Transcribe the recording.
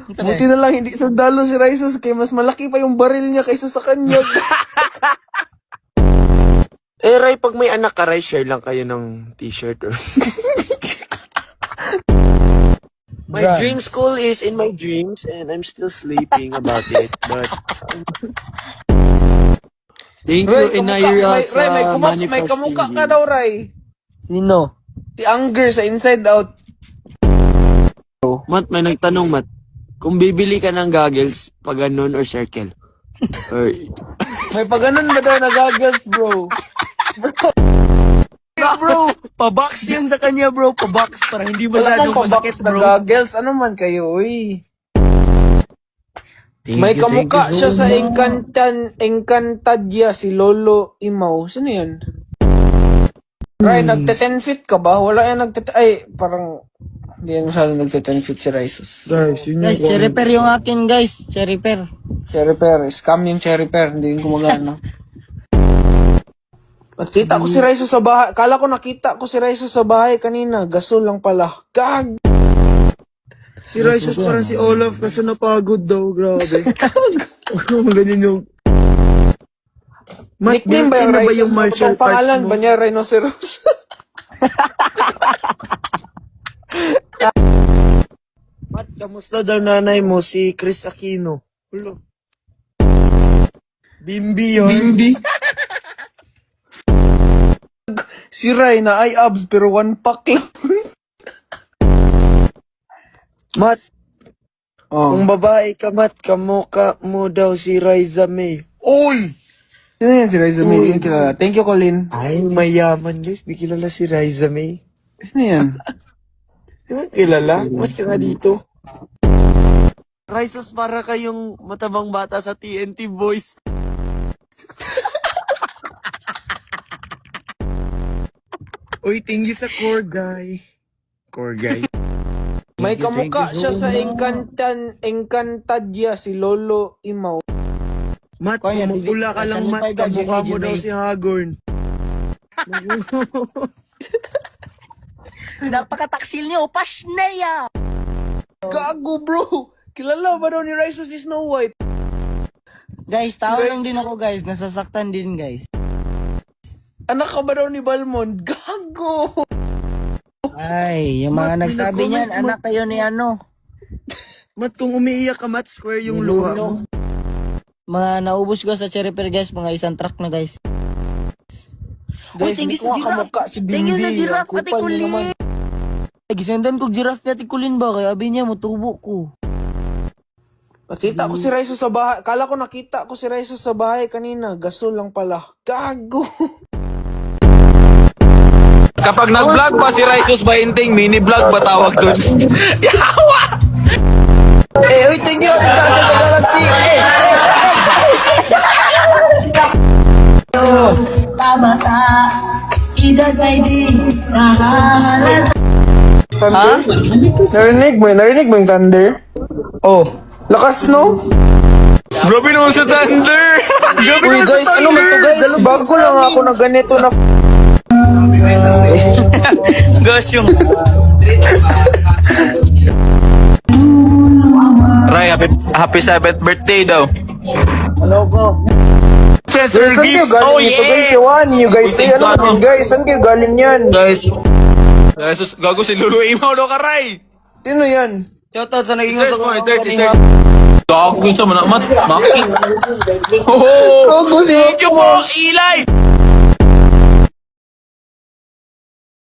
Buti na lang hindi sundalo si Raisus kaya mas malaki pa yung baril niya kaysa sa kanya. Eh, Ray, pag may anak ka, Ray, share lang kayo ng t-shirt or... My dream school is in my dreams and I'm still sleeping about it. But thank you, Inaira, Ray, may manifesting. kamukha ka daw, Ray. Sino? Si Anger sa Inside Out. Mat, may nagtanong, Mat. Kung bibili ka ng goggles, pag ganun or circle? Or... May pag ganun ba daw na goggles, bro? Bro, pabox yan sa kanya, bro. Pabox para hindi Wala masyadong pang masakit, pabox na bro. goggles. Ano man kayo, uy? May Thank kamukha you siya so sa much. Encantadia, si Lolo Imaw. Sino yan? Ray, nagte-10 feet ka ba? Wala yan ay, parang hindi yan masyado nagte-10 feet si Raisus. Guys, yun Guys, cherry pear yung akin, guys. Cherry pear. Cherry pear, scam yung cherry pear, hindi yung gumagana. Nakita ko si Raisus sa bahay. Kala ko nakita ko si Raisus sa bahay kanina. Gasol lang pala. Gag! Si Raisus parang si Olaf kasi napagod daw, grabe. Ganyan yung... Mat, Nickname ba yung na ba Raisus? yung martial Ang pangalan arts mo? ba niya Rhinoceros? Mat, kamusta daw nanay mo si Chris Aquino? Hulo. Bimbi yun. Bimbi. Si Ray na ay abs pero one pack lang. Mat, Oh. kung babae ka, Mat, kamukha mo daw si Riza May. Uy! Sino yan si Raiza May? Hindi ko kilala. Thank you, Colin. Ay, mayaman guys. Di kilala si Riza May. Sino yan? Di ba kilala? Mas ka nga dito. Rises para kayong matabang bata sa TNT Boys. Uy, tinggi sa core guy. Core guy. May kamukha siya sa Encantadia, si Lolo Imaw. Mat, Kaya, kumukula ka lang, Mat. Channel 5 ka, Kamukha mo GMA. daw si Hagorn. Napakataksil niyo, pasneya! Gago, bro! Kilala ba daw ni Raisus si Snow White? Guys, tao lang din ako, guys. Nasasaktan din, guys. Anak ka ba daw ni Balmond? Gago! Ay, yung mga Mat, nagsabi may niyan, nag-comment, anak kayo ni ano. Mat, kung umiiyak ka, Mat, square yung luha mo. Mga naubos ko sa cherry pear, guys. Mga isang truck na, guys. Guys, thank you hindi sa ko giraffe. kamukha si Bimbi. Thank you sa giraffe, Ang Ate kupal niya naman. Kulin. Ay, gisendan ko giraffe ni Ate Kulin ba? Kaya abi niya, mutubo ko. Nakita ko si Raisus sa bahay. Kala ko nakita ko si Raisus sa bahay kanina. Gasol lang pala. Gago! Kapag nag-vlog pa si Raisus Bainting, mini-vlog ba tawag dun? Yawa! Eh, uy, tinggi ako dito sa Galaxy. Tama ka, edad ay di nahahalata. Thunder? Narinig mo yung thunder? Oh. Lakas, no? Grabe naman sa Thunder! Grabe Uy naman sa guys, ano man to Thunder! guys? Bago lang ako na ganito na... Guys, yung... Ray, happy 7th birthday daw. Hello ko. Chester Saan kayo Geeks, galing oh ito guys? yeah! Iwan niyo guys. Puting Ano plano. naman guys? Saan kayo galing yan? Guys, gago si Lulu Imaw daw ka, Ray! Sino yan? Shoutout sa naging Search mo, utang search, kanina. search. Gago yun sa mga, Mat, Maki. Oh, Gago si thank you po, Eli!